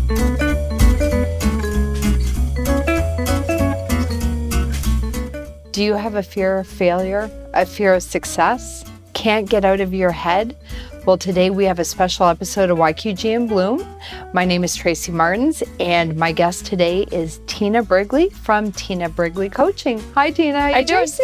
Do you have a fear of failure, a fear of success? Can't get out of your head? Well, today we have a special episode of YQG in Bloom. My name is Tracy Martins, and my guest today is Tina Brigley from Tina Brigley Coaching. Hi, Tina. Hi, Tracy.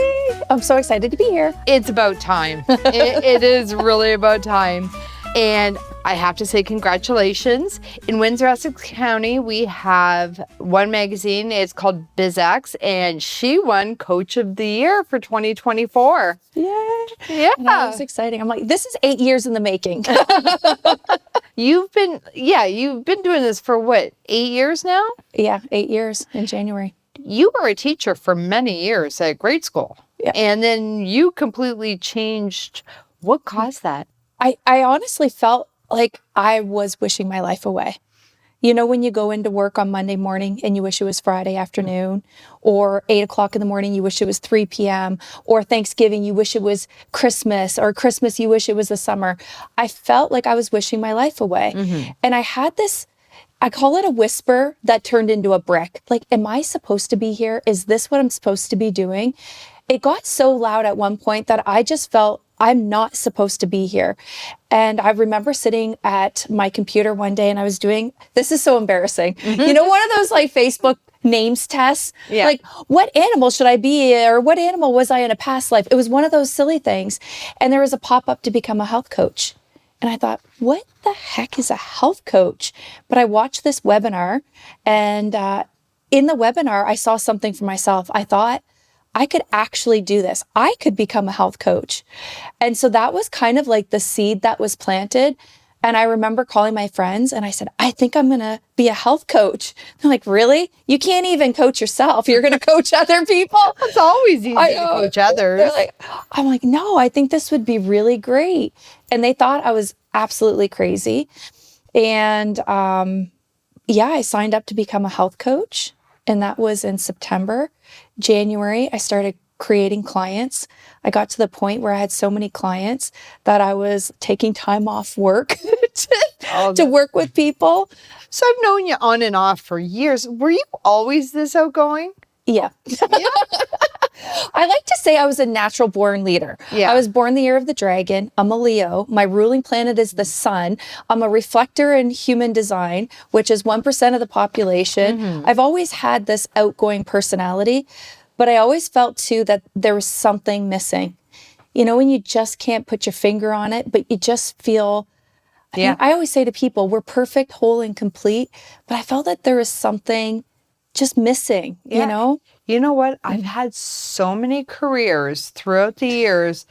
I'm so excited to be here. It's about time. It is really about time. And I have to say congratulations. In Windsor, Essex County, we have one magazine. It's called BizX, and she won Coach of the Year for 2024. Yay. Yeah. That was exciting. I'm like, this is 8 years in the making. You've been doing this for what, 8 years now? Yeah, 8 years in January. You were a teacher for many years at grade school. Yeah. And then you completely changed. What caused that? I honestly felt like I was wishing my life away. You know, when you go into work on Monday morning and you wish it was Friday afternoon, or 8 o'clock in the morning, you wish it was 3 p.m., or Thanksgiving, you wish it was Christmas, or Christmas, you wish it was the summer. I felt like I was wishing my life away. Mm-hmm. And I had this, I call it a whisper that turned into a brick. Like, am I supposed to be here? Is this what I'm supposed to be doing? It got so loud at one point that I just felt I'm not supposed to be here. And I remember sitting at my computer one day and I was doing, this is so embarrassing. Mm-hmm. You know, one of those like Facebook names tests, like what animal should I be, or what animal was I in a past life? It was one of those silly things. And there was a pop-up to become a health coach. And I thought, what the heck is a health coach? But I watched this webinar, and in the webinar, I saw something for myself. I thought, I could actually do this. I could become a health coach. And so that was kind of like the seed that was planted. And I remember calling my friends and I said, I think I'm going to be a health coach. They're like, really? You can't even coach yourself. You're going to coach other people? It's always easy to coach others. I'm like, no, I think this would be really great. And they thought I was absolutely crazy. And I signed up to become a health coach. And that was in September. January, I started creating clients. I got to the point where I had so many clients that I was taking time off work to work with people. So I've known you on and off for years. Were you always this outgoing? Yeah. I like to say I was a natural born leader. Yeah. I was born the year of the dragon. I'm a Leo. My ruling planet is the sun. I'm a reflector in human design, which is 1% of the population. Mm-hmm. I've always had this outgoing personality, but I always felt too that there was something missing. You know, when you just can't put your finger on it, but you just feel, I always say to people, we're perfect, whole, and complete, but I felt that there was something just missing, you know? You know what? I've had so many careers throughout the years,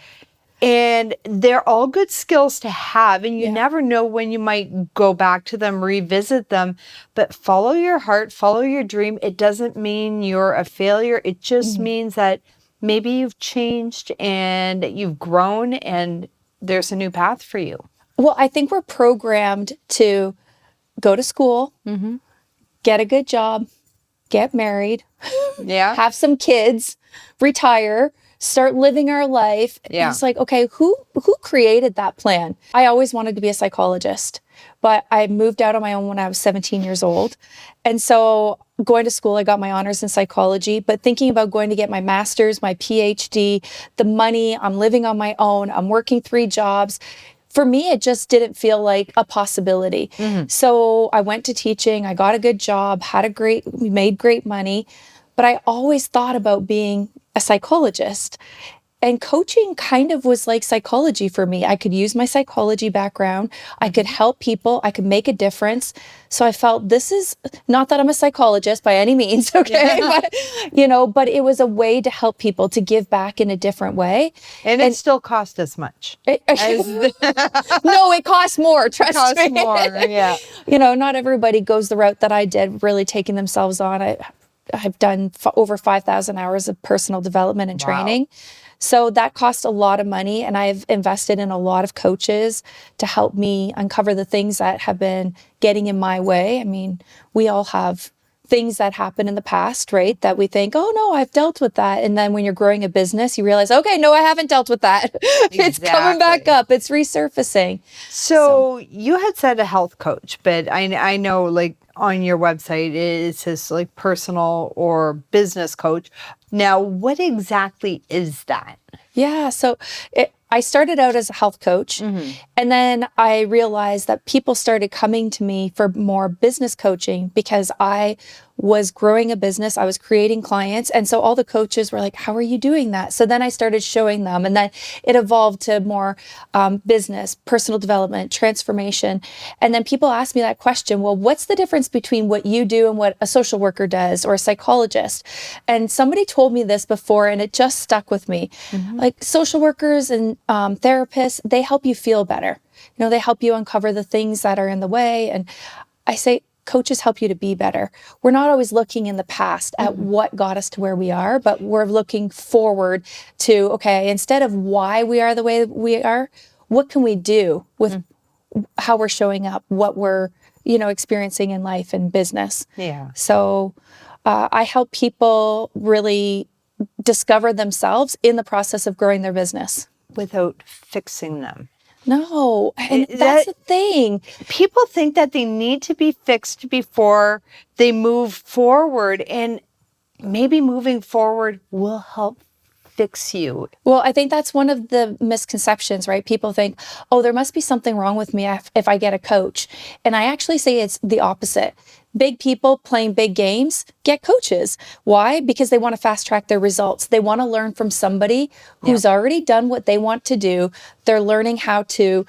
and they're all good skills to have, and you never know when you might go back to them, revisit them, but follow your heart, follow your dream. It doesn't mean you're a failure. It just means that maybe you've changed and you've grown and there's a new path for you. Well, I think we're programmed to go to school, get a good job, get married, have some kids, retire, start living our life. Yeah. And it's like, okay, who created that plan? I always wanted to be a psychologist, but I moved out on my own when I was 17 years old. And so going to school, I got my honors in psychology, but thinking about going to get my master's, my PhD, the money, I'm living on my own, I'm working 3 jobs. For me, it just didn't feel like a possibility. Mm-hmm. So I went to teaching, I got a good job, we made great money, but I always thought about being a psychologist. And coaching kind of was like psychology for me. I could use my psychology background. I could help people. I could make a difference. So I felt this is not that I'm a psychologist by any means, okay? But it was a way to help people, to give back in a different way. And it still cost as much. No, it costs more. Trust me. It costs more, yeah. Not everybody goes the route that I did, really taking themselves on. I've done over 5,000 hours of personal development and training. So that cost a lot of money, and I've invested in a lot of coaches to help me uncover the things that have been getting in my way. I mean, we all have things that happen in the past, right? That we think, oh no, I've dealt with that. And then when you're growing a business, you realize, okay, no, I haven't dealt with that. Exactly. It's coming back up. It's resurfacing. So you had said a health coach, but I know like on your website, it says like personal or business coach. Now, what exactly is that? Yeah. So I started out as a health coach, and then I realized that people started coming to me for more business coaching because I was growing a business. I was creating clients. And so all the coaches were like, how are you doing that? So then I started showing them, and then it evolved to more business, personal development, transformation. And then people ask me that question, well, what's the difference between what you do and what a social worker does or a psychologist? And somebody told me this before, and it just stuck with me. Like social workers and therapists, they help you feel better. You know, they help you uncover the things that are in the way. And I say, coaches help you to be better. We're not always looking in the past at what got us to where we are, but we're looking forward to, okay, instead of why we are the way we are, what can we do with how we're showing up, what we're, experiencing in life and business. Yeah. So I help people really discover themselves in the process of growing their business. Without fixing them. No, and that's the thing. People think that they need to be fixed before they move forward, and maybe moving forward will help fix you. Well, I think that's one of the misconceptions, right? People think, oh, there must be something wrong with me if I get a coach. And I actually say it's the opposite. Big people playing big games get coaches. Why? Because they want to fast track their results. They want to learn from somebody who's already done what they want to do. They're learning how to,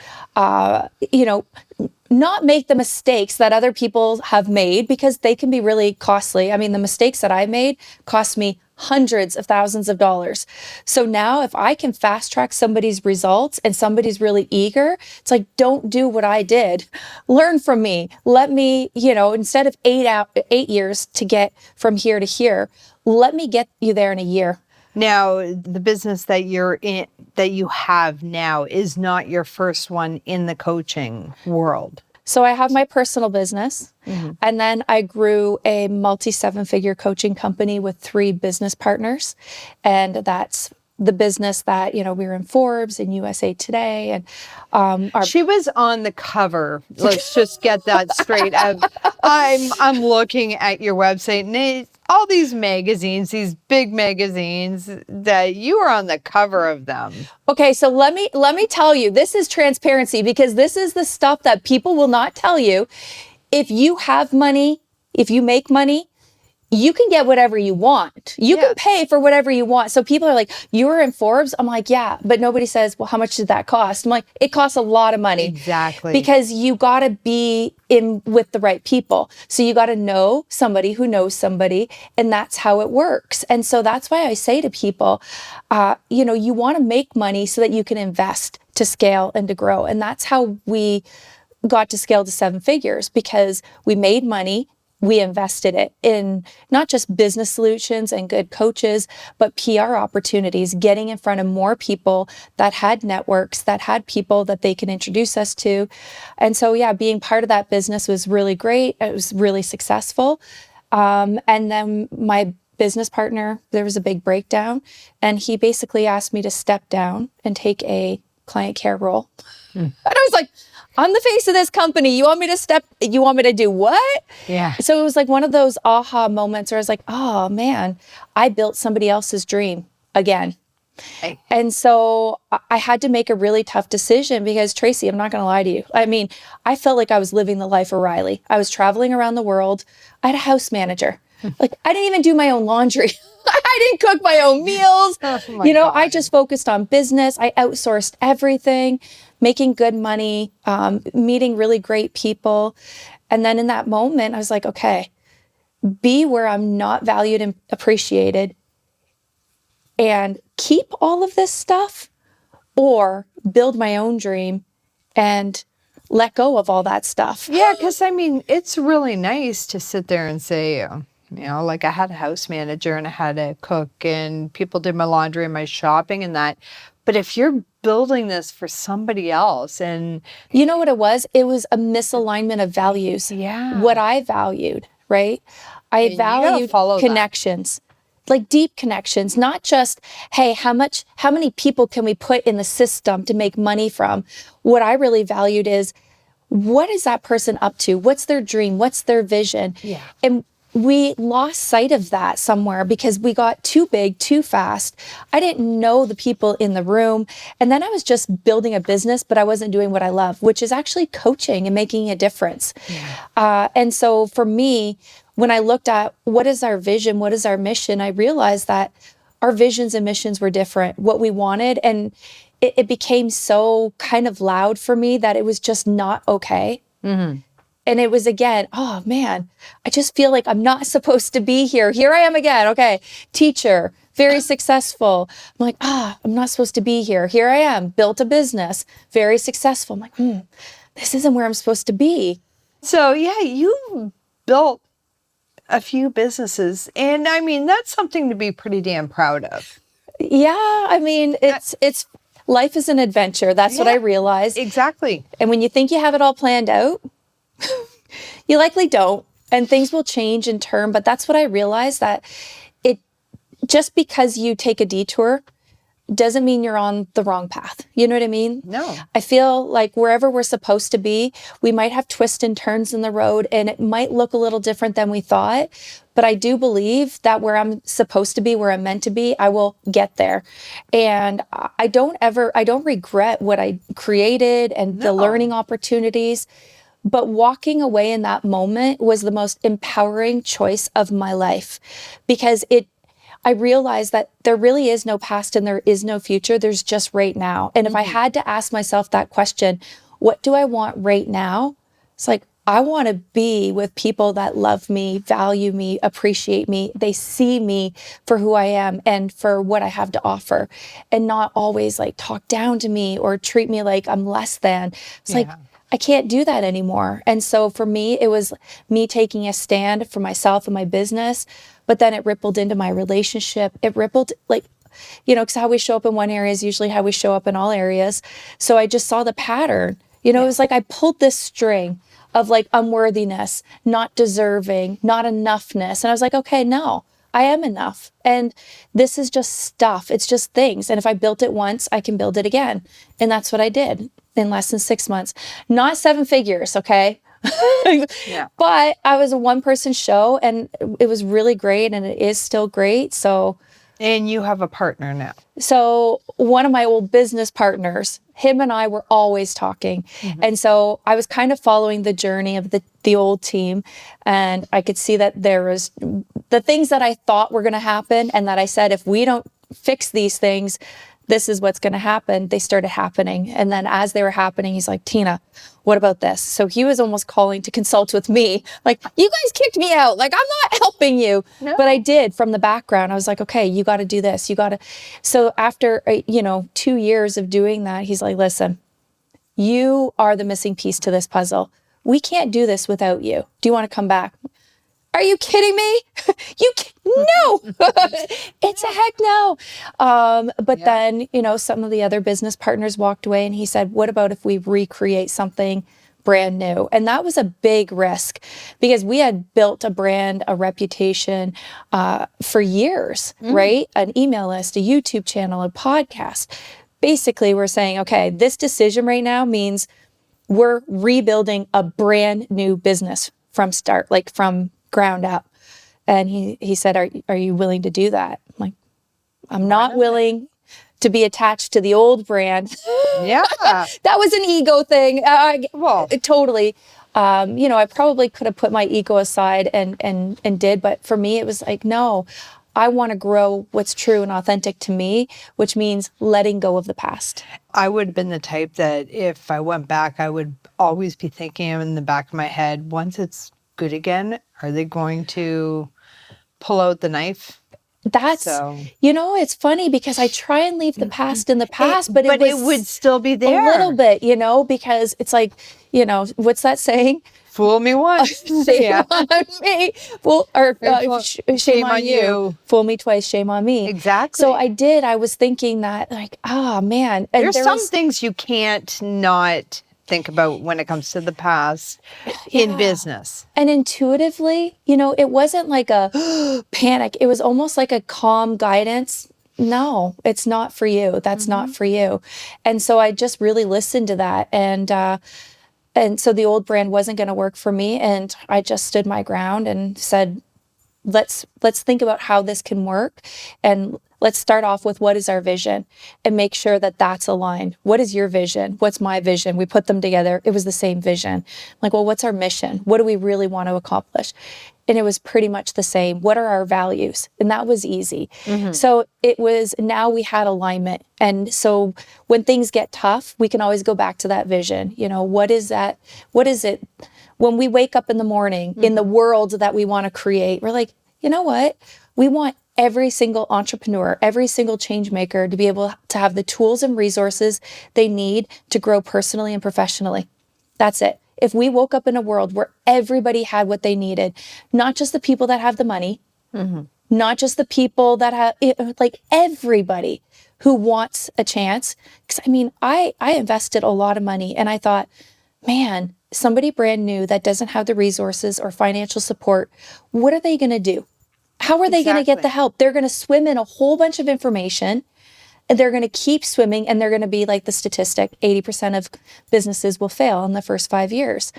not make the mistakes that other people have made, because they can be really costly. I mean, the mistakes that I made cost me hundreds of thousands of dollars. So now if I can fast track somebody's results and somebody's really eager, it's like, don't do what I did. Learn from me. Let me, instead of 8 years to get from here to here, let me get you there in a year. Now, the business that you're in, that you have now, is not your first one in the coaching world. So I have my personal business, and then I grew a multi-7-figure coaching company with 3 business partners. And that's the business that, we were in Forbes and USA Today. And she was on the cover. Let's just get that straight. I'm looking at your website, and all these magazines, these big magazines, that you are on the cover of them. Okay, so let me tell you, this is transparency, because this is the stuff that people will not tell you. If you have money, if you make money, you can get whatever you want. You can pay for whatever you want. So people are like, you were in Forbes? I'm like, yeah. But nobody says, well, how much did that cost? I'm like, it costs a lot of money. Exactly. Because you got to be in with the right people. So you got to know somebody who knows somebody, and that's how it works. And so that's why I say to people, you want to make money so that you can invest to scale and to grow. And that's how we got to scale to 7 figures, because we made money. We invested it in not just business solutions and good coaches, but PR opportunities, getting in front of more people that had networks, that had people that they can introduce us to. And so, being part of that business was really great. It was really successful. And then my business partner, there was a big breakdown, and he basically asked me to step down and take a client care role. And I was like, I'm the face of this company. You want me to do what? Yeah. So it was like one of those aha moments where I was like, oh man, I built somebody else's dream again. Hey. And so I had to make a really tough decision, because Tracy, I'm not going to lie to you. I mean, I felt like I was living the life of Riley. I was traveling around the world. I had a house manager. Like, I didn't even do my own laundry. I didn't cook my own meals. Oh my God. I just focused on business. I outsourced everything, making good money, meeting really great people. And then in that moment, I was like, okay, be where I'm not valued and appreciated, and keep all of this stuff, or build my own dream and let go of all that stuff. Yeah, because it's really nice to sit there and say, like, I had a house manager and I had a cook and people did my laundry and my shopping and that. But if you're building this for somebody else, and you know what it was? It was a misalignment of values. Yeah. What I valued, right? I valued connections. Like deep connections, not just, hey, how many people can we put in the system to make money from? What I really valued is, what is that person up to? What's their dream? What's their vision? Yeah. And we lost sight of that somewhere because we got too big too fast. I didn't know the people in the room. And then I was just building a business, but I wasn't doing what I love, which is actually coaching and making a difference. And so for me, when I looked at what is our vision, what is our mission, I realized that our visions and missions were different, what we wanted. And it became so kind of loud for me that it was just not okay. And it was again, oh man, I just feel like I'm not supposed to be here. Here I am again. Okay. Teacher, very successful. I'm like, I'm not supposed to be here. Here I am, built a business, very successful. I'm like, this isn't where I'm supposed to be. So yeah, you built a few businesses, and I mean, that's something to be pretty damn proud of. Yeah. I mean, it's life is an adventure. That's what I realized. Exactly. And when you think you have it all planned out, you likely don't, and things will change in turn. But that's what I realized, that it just because you take a detour doesn't mean you're on the wrong path. You know what I mean? No. I feel like wherever we're supposed to be, we might have twists and turns in the road, and it might look a little different than we thought. But I do believe that where I'm supposed to be, where I'm meant to be, I will get there. And I don't regret what I created and the learning opportunities. But walking away in that moment was the most empowering choice of my life, because I realized that there really is no past and there is no future. There's just right now. And if I had to ask myself that question, what do I want right now? It's like, I want to be with people that love me, value me, appreciate me. They see me for who I am and for what I have to offer, and not always like talk down to me or treat me like I'm less than. It's like, I can't do that anymore. And so for me, it was me taking a stand for myself and my business, but then it rippled into my relationship. It rippled because how we show up in one area is usually how we show up in all areas. So I just saw the pattern. It was like I pulled this string of like unworthiness, not deserving, not enoughness. And I was like, okay, no, I am enough. And this is just stuff. It's just things. And if I built it once, I can build it again. And that's what I did in less than 6 months. Not 7 figures, okay? But I was a one-person show, and it was really great, and it is still great. And you have a partner now. So one of my old business partners, him and I were always talking. And so I was kind of following the journey of the old team. And I could see that there was the things that I thought were going to happen, and that I said, if we don't fix these things, this is what's going to happen. They started happening. And then as they were happening, he's like, Tina, what about this? So he was almost calling to consult with me. Like, you guys kicked me out. Like, I'm not helping you. No. But I did from the background. I was like, okay, you got to do this. You got to. So after, 2 years of doing that, he's like, listen, you are the missing piece to this puzzle. We can't do this without you. Do you want to come back? Are you kidding me? No, it's a heck no. But then, some of the other business partners walked away, and he said, what about if we recreate something brand new? And that was a big risk, because we had built a brand, a reputation for years, right? An email list, a YouTube channel, a podcast. Basically, we're saying, okay, this decision right now means we're rebuilding a brand new business from start, like from ground up. And he said, are you willing to do that? I'm like, I'm not willing to be attached to the old brand. Yeah. That was an ego thing. Totally. I probably could have put my ego aside and did, but for me, it was like, no, I want to grow what's true and authentic to me, which means letting go of the past. I would have been the type that if I went back, I would always be thinking in the back of my head, once it's good again, are they going to pull out the knife? It's funny, because I try and leave the past in the past, but it would still be there. A little bit, because it's like, what's that saying? Fool me once. Shame on me. Shame on you. Fool me twice, shame on me. Exactly. So I was thinking that, like, oh man. And There's some things you can't not think about when it comes to the past in business. And intuitively, it wasn't like a panic. It was almost like a calm guidance. No, it's not for you. That's not for you. And so I just really listened to that. And And so the old brand wasn't going to work for me. And I just stood my ground and said, let's think about how this can work, and let's start off with what is our vision and make sure that that's aligned. What is your vision? What's my vision? We put them together. It was the same vision. Like, well, what's our mission? What do we really want to accomplish? And it was pretty much the same. What are our values? And that was easy. So it was, now we had alignment. And so when things get tough, we can always go back to that vision. You know, what is that? What is it? When we wake up in the morning in the world that we want to create, we're like, you know what? We want every single entrepreneur, every single change maker to be able to have the tools and resources they need to grow personally and professionally. That's it. If we woke up in a world where everybody had what they needed, not just the people that have the money, not just the people that have, like everybody who wants a chance. Because I mean, I invested a lot of money and I thought, man, somebody brand new that doesn't have the resources or financial support, what are they going to do? How are they going to get the help? They're going to swim in a whole bunch of information, and they're going to keep swimming, and they're going to be like the statistic, 80% of businesses will fail in the first 5 years.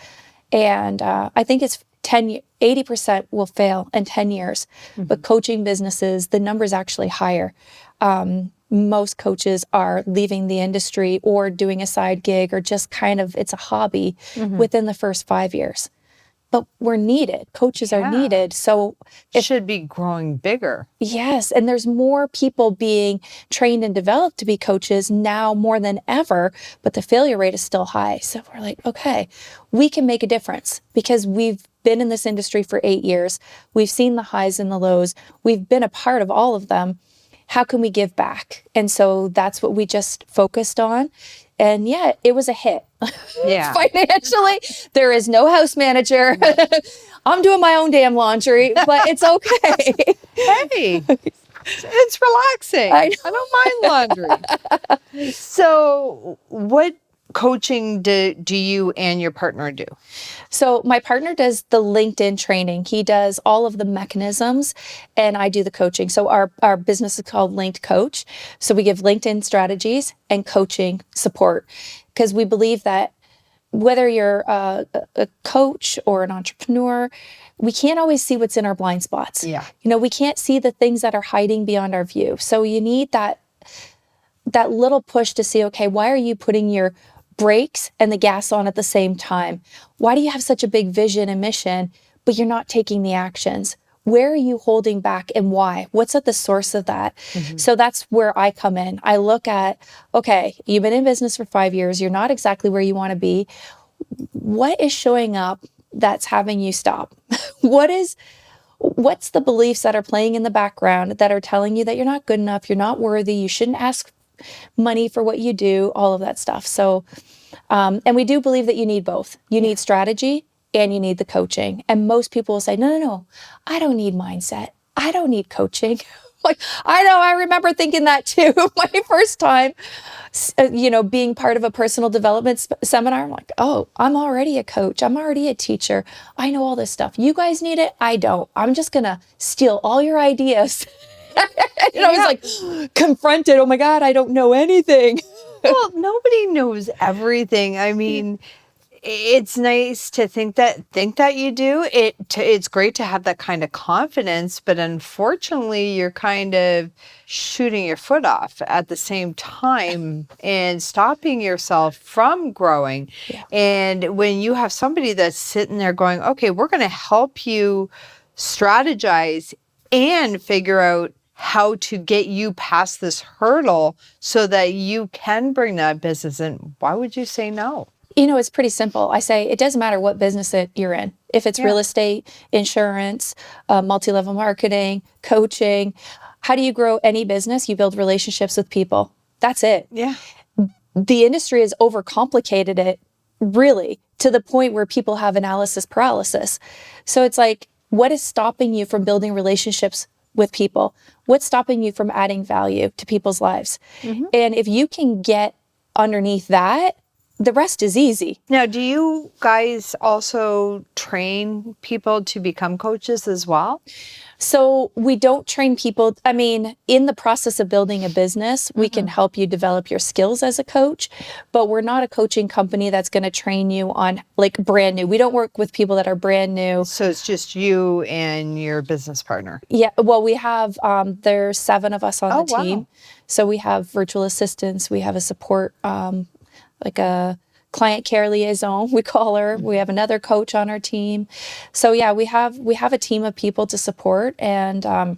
And I think it's 80% will fail in 10 years. But coaching businesses, the number's actually higher. Most coaches are leaving the industry or doing a side gig or just kind of, it's a hobby within the first 5 years. But we're needed. Coaches are needed. So it should be growing bigger. Yes. And there's more people being trained and developed to be coaches now more than ever, but the failure rate is still high. So we're like, okay, we can make a difference because we've been in this industry for 8 years. We've seen the highs and the lows. We've been a part of all of them. How can we give back? And so that's what we just focused on. And yeah, it was a hit. Yeah. Financially, there is no house manager. I'm doing my own damn laundry, but it's okay. Hey, it's relaxing. I don't mind laundry. So what coaching do you and your partner do? So my partner does the LinkedIn training. He does all of the mechanisms and I do the coaching. So our business is called Linked Coach. So we give LinkedIn strategies and coaching support because we believe that whether you're a coach or an entrepreneur, we can't always see what's in our blind spots. Yeah. You know, we can't see the things that are hiding beyond our view. So you need that little push to see, okay, why are you putting your brakes and the gas on at the same time? Why do you have such a big vision and mission, but you're not taking the actions? Where are you holding back and why? What's at the source of that? So that's where I come in. I look at, okay, you've been in business for 5 years. You're not exactly where you want to be. What is showing up that's having you stop? What's the beliefs that are playing in the background that are telling you that you're not good enough, you're not worthy, you shouldn't ask money for what you do, all of that stuff. So, and we do believe that you need both. You need strategy and you need the coaching. And most people will say, no, I don't need mindset. I don't need coaching. Like, I know, I remember thinking that too. My first time, being part of a personal development seminar, I'm like, oh, I'm already a coach. I'm already a teacher. I know all this stuff. You guys need it. I don't. I'm just going to steal all your ideas. And I was like confronted. Oh my God, I don't know anything. Well, nobody knows everything. I mean, it's nice to think that you do. It's great to have that kind of confidence, but unfortunately, you're kind of shooting your foot off at the same time and stopping yourself from growing. Yeah. And when you have somebody that's sitting there going, okay, we're going to help you strategize and figure out how to get you past this hurdle so that you can bring that business in, why would you say no? You know, it's pretty simple. I say it doesn't matter what business that you're in. If it's real estate, insurance, multi-level marketing, coaching, how do you grow any business? You build relationships with people. That's it. Yeah. The industry has overcomplicated it really to the point where people have analysis paralysis. So it's like, what is stopping you from building relationships with people? What's stopping you from adding value to people's lives? And if you can get underneath that, the rest is easy. Now, do you guys also train people to become coaches as well? So we don't train people. I mean, in the process of building a business, we can help you develop your skills as a coach, but we're not a coaching company that's going to train you on like brand new. We don't work with people that are brand new. So it's just you and your business partner. Yeah. Well, we have, there's 7 of us on the team. Wow. So we have virtual assistants. We have a support, like a client care liaison, we call her. We have another coach on our team. So yeah, we have a team of people to support, and I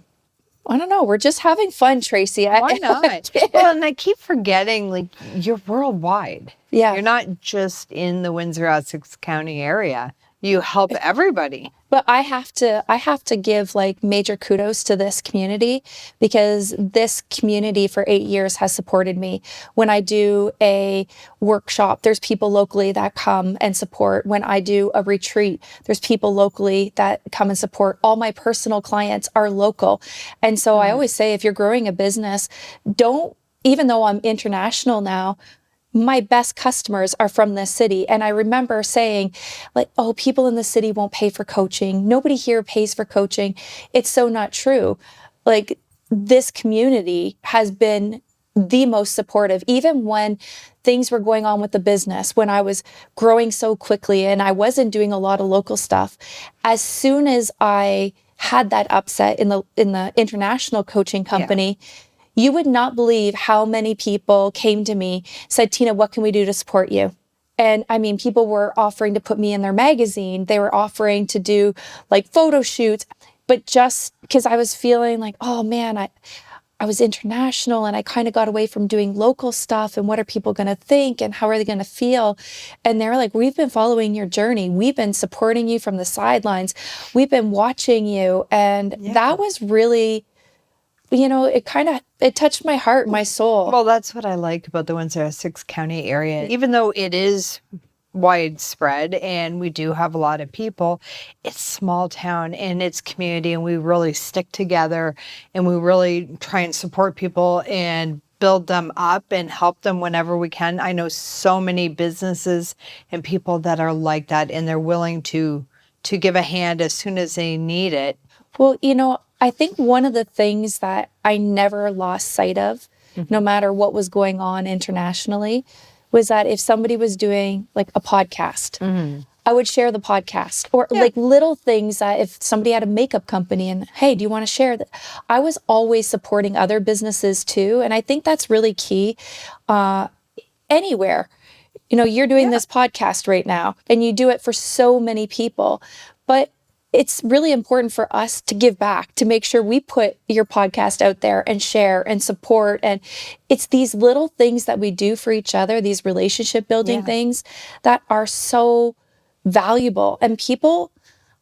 don't know, we're just having fun, Tracy. Why not? Well, and I keep forgetting, like, you're worldwide. Yeah. You're not just in the Windsor-Essex County area. You help everybody. But I have to give like major kudos to this community, because this community for 8 years has supported me. When I do a workshop, there's people locally that come and support. When I do a retreat, there's people locally that come and support. All my personal clients are local. And so I always say, if you're growing a business, even though I'm international now, my best customers are from this city. And I remember saying, like, oh, people in the city won't pay for coaching. Nobody here pays for coaching. It's so not true. Like, this community has been the most supportive, even when things were going on with the business, when I was growing so quickly and I wasn't doing a lot of local stuff. As soon as I had that upset in the international coaching company, you would not believe how many people came to me, said, Tina, what can we do to support you? And I mean, people were offering to put me in their magazine. They were offering to do like photo shoots, but just because I was feeling like, oh man, I was international and I kind of got away from doing local stuff, and what are people going to think and how are they going to feel? And they're like, we've been following your journey. We've been supporting you from the sidelines. We've been watching you. And that was really, it touched my heart, my soul. Well, that's what I like about the Windsor-Essex County area. Even though it is widespread and we do have a lot of people, it's small town and it's community, and we really stick together and we really try and support people and build them up and help them whenever we can. I know so many businesses and people that are like that, and they're willing to give a hand as soon as they need it. Well, I think one of the things that I never lost sight of, no matter what was going on internationally, was that if somebody was doing like a podcast, I would share the podcast, or like little things that if somebody had a makeup company and, hey, do you want to share that? I was always supporting other businesses too. And I think that's really key anywhere. You're doing this podcast right now and you do it for so many people, but it's really important for us to give back, to make sure we put your podcast out there and share and support. And it's these little things that we do for each other, these relationship building things that are so valuable. And people,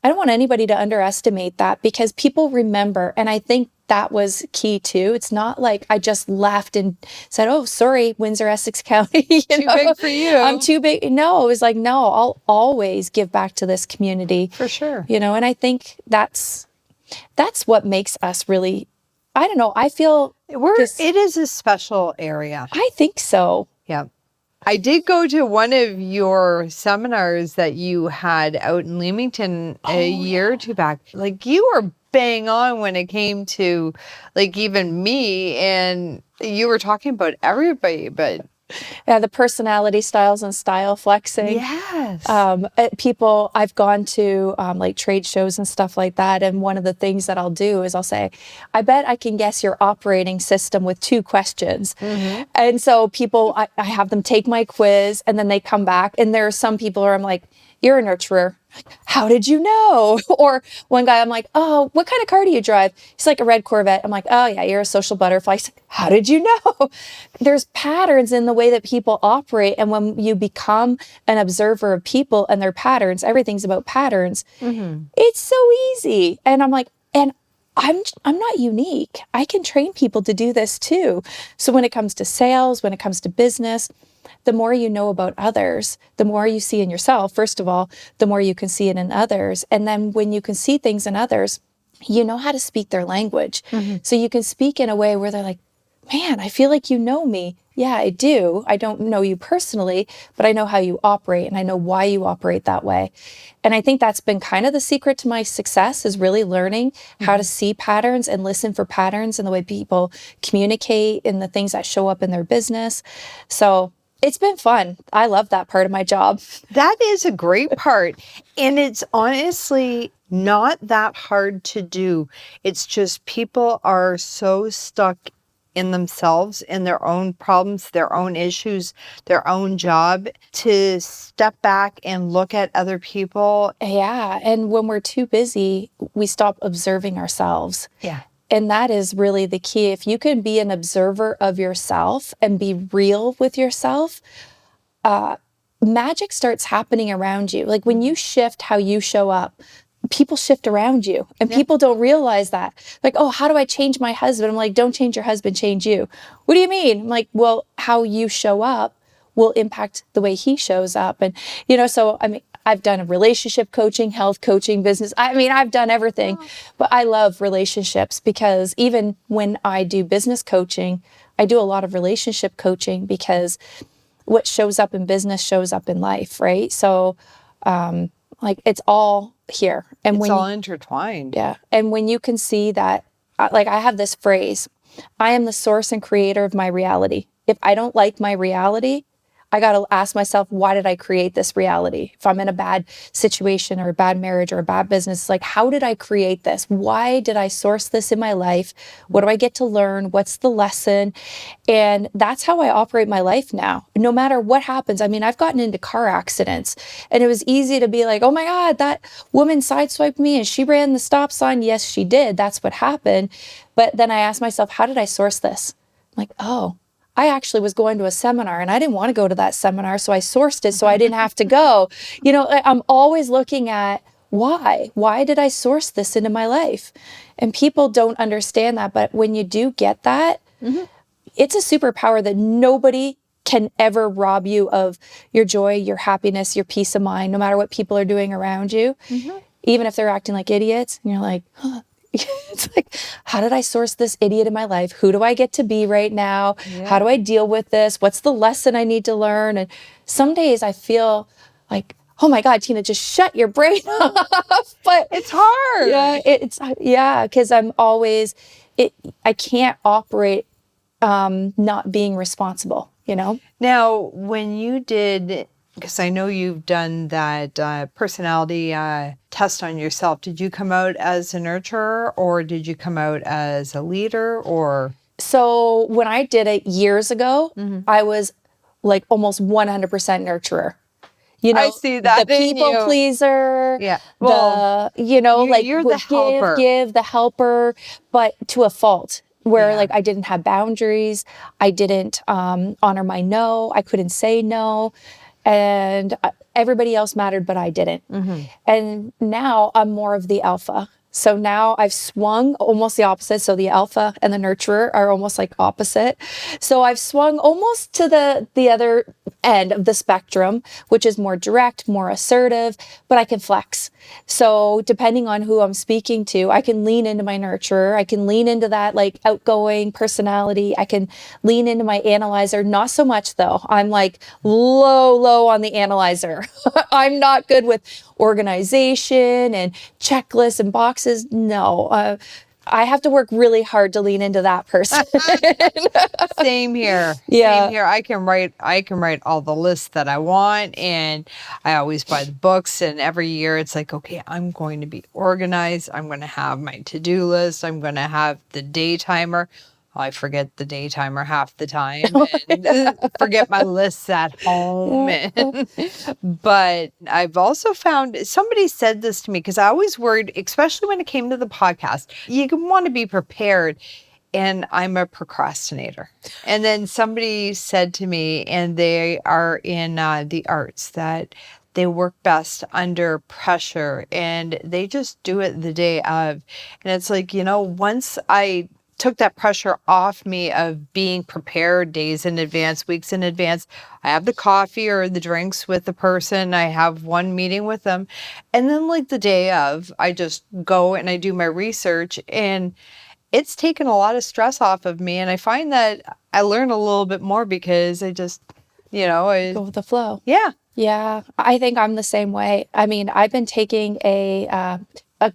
I don't want anybody to underestimate that, because people remember. And I think that was key too. It's not like I just left and said, oh, sorry, Windsor-Essex County. Too big for you. I'm too big. No, it was like, no, I'll always give back to this community. For sure. And I think that's what makes us really, I don't know, I feel it is a special area. I think so. Yeah. I did go to one of your seminars that you had out in Leamington a year or two back. Like, you were bang on when it came to like even me, and you were talking about everybody, but the personality styles and style flexing. Yes. People, I've gone to like trade shows and stuff like that. And one of the things that I'll do is I'll say, I bet I can guess your operating system with 2 questions. And so people, I have them take my quiz and then they come back. And there are some people where I'm like, you're a nurturer. How did you know? Or one guy, I'm like, oh, what kind of car do you drive? He's like, a red Corvette. I'm like, oh yeah, you're a social butterfly. He's like, how did you know? There's patterns in the way that people operate. And when you become an observer of people and their patterns, everything's about patterns. It's so easy. And I'm like, and I'm not unique. I can train people to do this too. So when it comes to sales, when it comes to business, the more you know about others, the more you see in yourself, first of all, the more you can see it in others. And then when you can see things in others, you know how to speak their language. So you can speak in a way where they're like, man, I feel like you know me. Yeah, I do. I don't know you personally, but I know how you operate and I know why you operate that way. And I think that's been kind of the secret to my success is really learning how to see patterns and listen for patterns in the way people communicate and the things that show up in their business. So it's been fun. I love that part of my job. That is a great part. And it's honestly not that hard to do. It's just people are so stuck in themselves, in their own problems, their own issues, their own job, to step back and look at other people. Yeah. And when we're too busy, we stop observing ourselves. Yeah. And that is really the key. If you can be an observer of yourself and be real with yourself, magic starts happening around you. Like when you shift how you show up, people shift around you and people don't realize that. Like, oh, how do I change my husband? I'm like, don't change your husband, change you. What do you mean? I'm like, well, how you show up will impact the way he shows up. And, so I mean, I've done relationship coaching, health coaching, business. I mean, I've done everything, but I love relationships because even when I do business coaching, I do a lot of relationship coaching because what shows up in business shows up in life, right? So, like it's all here, and It's when all intertwined. yeah, and when you can see that, like I have this phrase, I am the source and creator of my reality. If I don't like my reality, I got to ask myself, why did I create this reality? If I'm in a bad situation or a bad marriage or a bad business, like, how did I create this? Why did I source this in my life? What do I get to learn? What's the lesson? And that's how I operate my life now. No matter what happens. I mean, I've gotten into car accidents and it was easy to be like, oh my God, that woman sideswiped me and she ran the stop sign. Yes, she did. That's what happened. But then I asked myself, how did I source this? I'm like, oh, I actually was going to a seminar and I didn't want to go to that seminar. So I sourced it so I didn't have to go. I'm always looking at why did I source this into my life? And people don't understand that. But when you do get that, it's a superpower that nobody can ever rob you of your joy, your happiness, your peace of mind, no matter what people are doing around you, even if they're acting like idiots. And you're like, huh. It's like, how did I source this idiot in my life? Who do I get to be right now? Yeah. How do I deal with this? What's the lesson I need to learn? And some days I feel like, oh my God, Tina, just shut your brain off. But It's hard. because I'm always, I can't operate not being responsible, Now, when you did, because I know you've done that personality test on yourself, did you come out as a nurturer or did you come out as a leader or? So when I did it years ago, I was like almost 100% nurturer. I see that the in people you. pleaser. Yeah. Well, like you're the helper. give the helper, but to a fault. Where Yeah. like I didn't have boundaries, I didn't honor my no, I couldn't say no, and everybody else mattered, but I didn't. And now I'm more of the alpha. So now I've swung almost the opposite. So the alpha and the nurturer are almost like opposite. So I've swung almost to the other end of the spectrum, which is more direct, more assertive, but I can flex. So depending on who I'm speaking to, I can lean into my nurturer. I can lean into that like outgoing personality. I can lean into my analyzer. Not so much though. I'm like low on the analyzer. I'm not good with organization and checklists and boxes. No, I have to work really hard to lean into that person. Same here. Yeah. Same here. I can write all the lists that I want, and I always buy the books, and every year it's like, okay, I'm going to be organized. I'm going to have my to-do list. I'm going to have the day timer. I forget the day timer half the time and forget my lists at home. But I've also found somebody said this to me because I always worried, especially when it came to the podcast, you want to be prepared. And I'm a procrastinator. And then somebody said to me, and they are in the arts, that they work best under pressure and they just do it the day of. And it's like, once I took that pressure off me of being prepared days in advance, weeks in advance, I have the coffee or the drinks with the person. I have one meeting with them. And then like the day of, I just go and I do my research, and it's taken a lot of stress off of me. And I find that I learn a little bit more because I just, Go with the flow. yeah. Yeah, I think I'm the same way. I mean, I've been taking a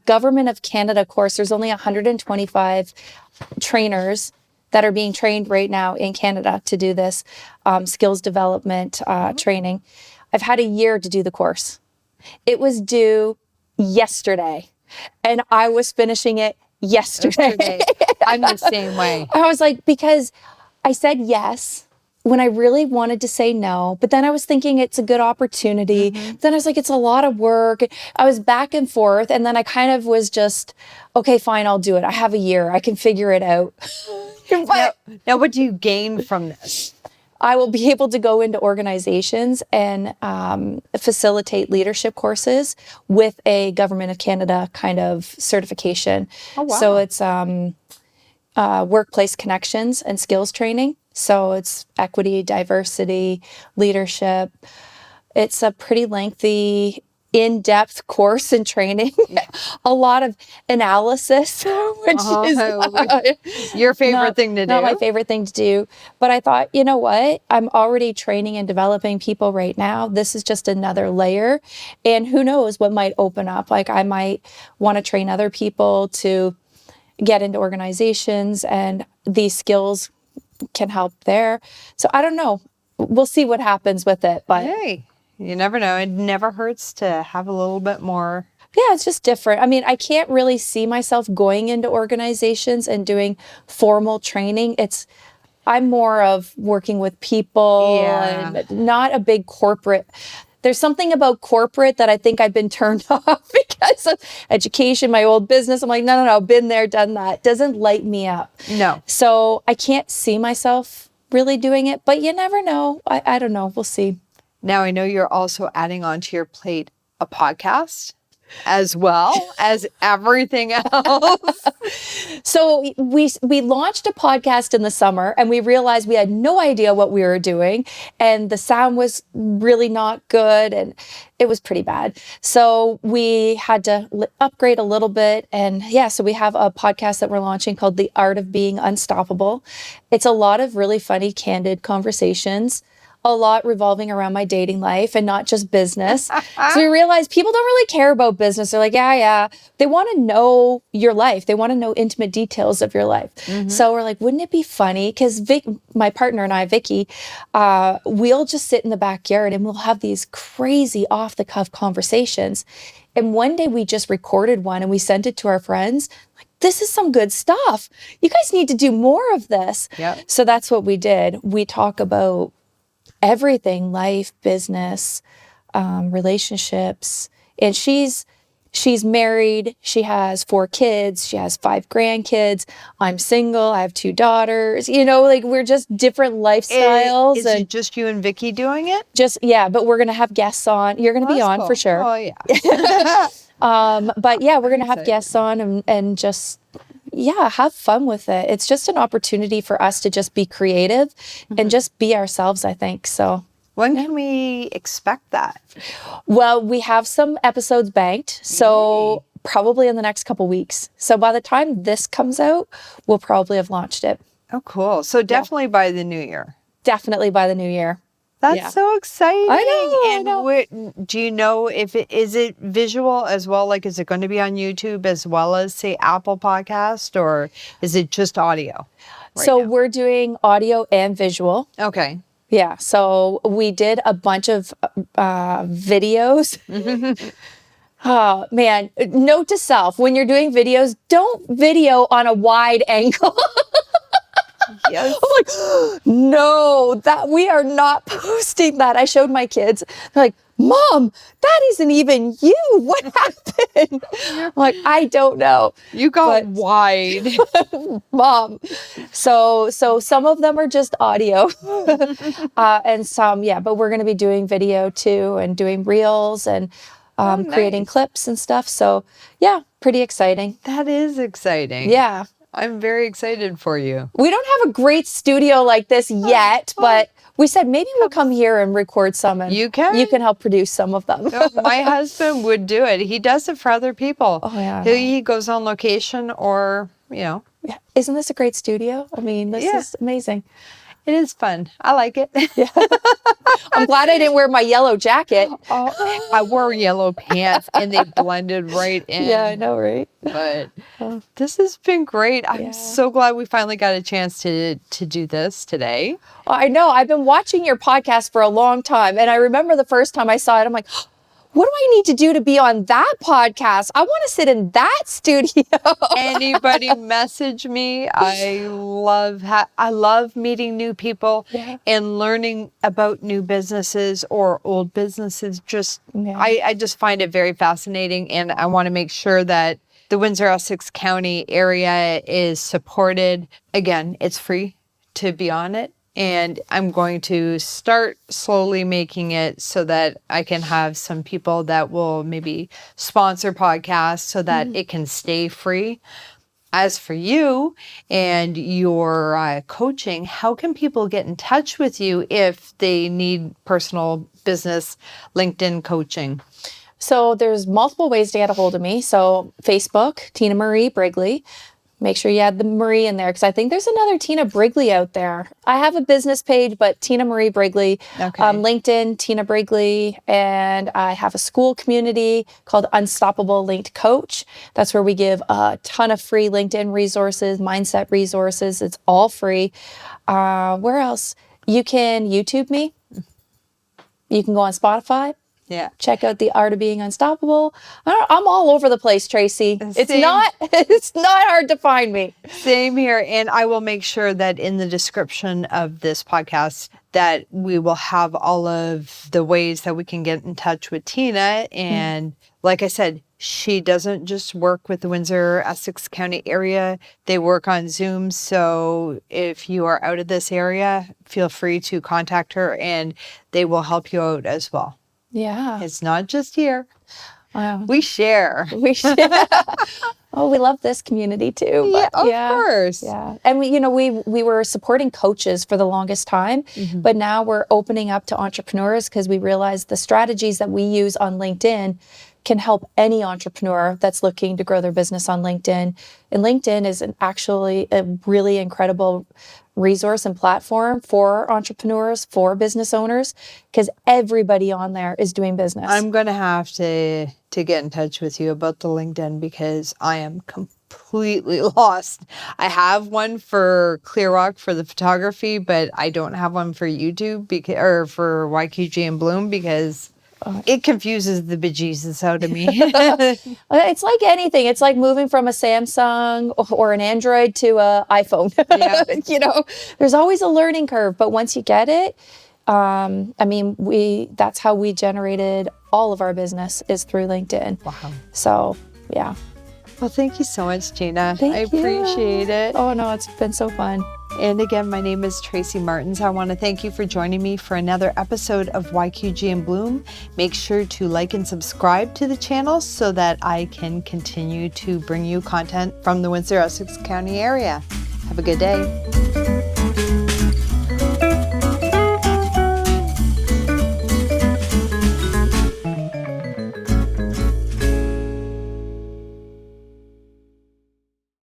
Government of Canada course. There's only 125 trainers that are being trained right now in Canada to do this skills development training. I've had a year to do the course. It was due yesterday, and I was finishing it yesterday. I'm the same way. I was like, because I said yes when I really wanted to say no, but then I was thinking it's a good opportunity. Then I was like, it's a lot of work. I was back and forth. And then I kind of was just, okay, fine, I'll do it. I have a year. I can figure it out. Now, what do you gain from this? I will be able to go into organizations and facilitate leadership courses with a Government of Canada kind of certification. Oh, wow. So it's workplace connections and skills training. So it's equity, diversity, leadership. It's a pretty lengthy, in-depth course and training. A lot of analysis, which is your favorite thing to do. Not my favorite thing to do. But I thought, you know what? I'm already training and developing people right now. This is just another layer. And who knows what might open up. Like I might want to train other people to get into organizations, and these skills can help there. So I don't know. We'll see what happens with it. But hey, you never know. It never hurts to have a little bit more. Yeah, it's just different. I mean, I can't really see myself going into organizations and doing formal training. I'm more of working with people and not a big corporate. There's something about corporate that I think I've been turned off because of education, my old business. I'm like, no, been there, done that. Doesn't light me up. No. So I can't see myself really doing it, but you never know. I don't know. We'll see. Now, I know you're also adding onto your plate a podcast as well as everything else. So we launched a podcast in the summer, and we realized we had no idea what we were doing, and the sound was really not good, and it was pretty bad. So we had to upgrade a little bit. And so we have a podcast that we're launching called The Art of Being Unstoppable. It's a lot of really funny, candid conversations, a lot revolving around my dating life and not just business. So we realized people don't really care about business. They're like, yeah. They want to know your life. They want to know intimate details of your life. So we're like, wouldn't it be funny? Because my partner and I, Vicky, we'll just sit in the backyard and we'll have these crazy off-the-cuff conversations. And one day we just recorded one and we sent it to our friends. Like, this is some good stuff. You guys need to do more of this. Yep. So that's what we did. We talk about everything, life, business, relationships. And she's married. She has 4 kids. She has 5 grandkids. I'm single. I have 2 daughters. Like we're just different lifestyles. Is it just you and Vicky doing it? But we're going to have guests on. You're going to be on cool. for sure. Oh, yeah. But yeah, we're going to have guests on and just have fun with it. It's just an opportunity for us to just be creative and just be ourselves, I think. So when can we expect that? Well, we have some episodes banked, so probably in the next couple weeks. So by the time this comes out, we'll probably have launched it. Oh, cool. So definitely by the new year. Definitely by the new year. That's so exciting. I know. Do you know if is it visual as well? Like, is it going to be on YouTube as well as, say, Apple Podcast, or is it just audio? So we're doing audio and visual. Okay. Yeah. So we did a bunch of videos. Oh, man. Note to self, when you're doing videos, don't video on a wide angle. Yes. I'm like, no, that we are not posting that. I showed my kids. They're like, Mom, that isn't even you. What happened? I'm like, I don't know. You got wide. Mom. So some of them are just audio and some, but we're going to be doing video too and doing reels and creating clips and stuff. So pretty exciting. That is exciting. Yeah. I'm very excited for you. We don't have a great studio like this yet, but we said maybe we'll come here and record some, and you can help produce some of them. My husband would do it. He does it for other people. Oh, yeah. He goes on location or, Yeah. Isn't this a great studio? I mean, this Yeah. is amazing. It is fun. I like it. I'm glad I didn't wear my yellow jacket. Oh, I wore yellow pants and they blended right in. Yeah, I know, right? But this has been great. Yeah. I'm so glad we finally got a chance to do this today. I know. I've been watching your podcast for a long time. And I remember the first time I saw it, I'm like, what do I need to do to be on that podcast? I want to sit in that studio. Anybody message me. I love meeting new people and learning about new businesses or old businesses. I just find it very fascinating, and I want to make sure that the Windsor-Essex County area is supported. Again, it's free to be on it. And I'm going to start slowly making it so that I can have some people that will maybe sponsor podcasts so that it can stay free. As for you and your coaching, how can people get in touch with you if they need personal business LinkedIn coaching? So there's multiple ways to get a hold of me. So Facebook, Tina Marie Brigley. Make sure you add the Marie in there because I think there's another Tina Brigley out there. I have a business page, but Tina Marie Brigley. Okay. LinkedIn, Tina Brigley. And I have a school community called Unstoppable Linked Coach. That's where we give a ton of free LinkedIn resources, mindset resources. It's all free. Where else? You can YouTube me. You can go on Spotify. Yeah. Check out The Art of Being Unstoppable. I'm all over the place, Tracy. It's not hard to find me. Same here. And I will make sure that in the description of this podcast that we will have all of the ways that we can get in touch with Tina. And like I said, she doesn't just work with the Windsor-Essex County area. They work on Zoom. So if you are out of this area, feel free to contact her and they will help you out as well. Yeah. It's not just here. Wow. We share. Oh, we love this community too. Yeah, But of course. Yeah. And we were supporting coaches for the longest time, but now we're opening up to entrepreneurs because we realize the strategies that we use on LinkedIn can help any entrepreneur that's looking to grow their business on LinkedIn. And LinkedIn is actually a really incredible resource and platform for entrepreneurs, for business owners, because everybody on there is doing business. I'm going to have to get in touch with you about the LinkedIn because I am completely lost. I have one for Clear Rock for the photography, but I don't have one for YouTube or for YQG and Bloom because it confuses the bejesus out of me. It's like anything. It's like moving from a Samsung or an Android to an iPhone. Yeah. There's always a learning curve, but once you get it, that's how we generated all of our business is through LinkedIn. Wow. So, yeah. Well, thank you so much, Tina. Thank I you. appreciate it. Oh, no, it's been so fun. And again, my name is Tracy Martins. I want to thank you for joining me for another episode of YQG and Bloom. Make sure to like and subscribe to the channel so that I can continue to bring you content from the Windsor-Essex County area. Have a good day.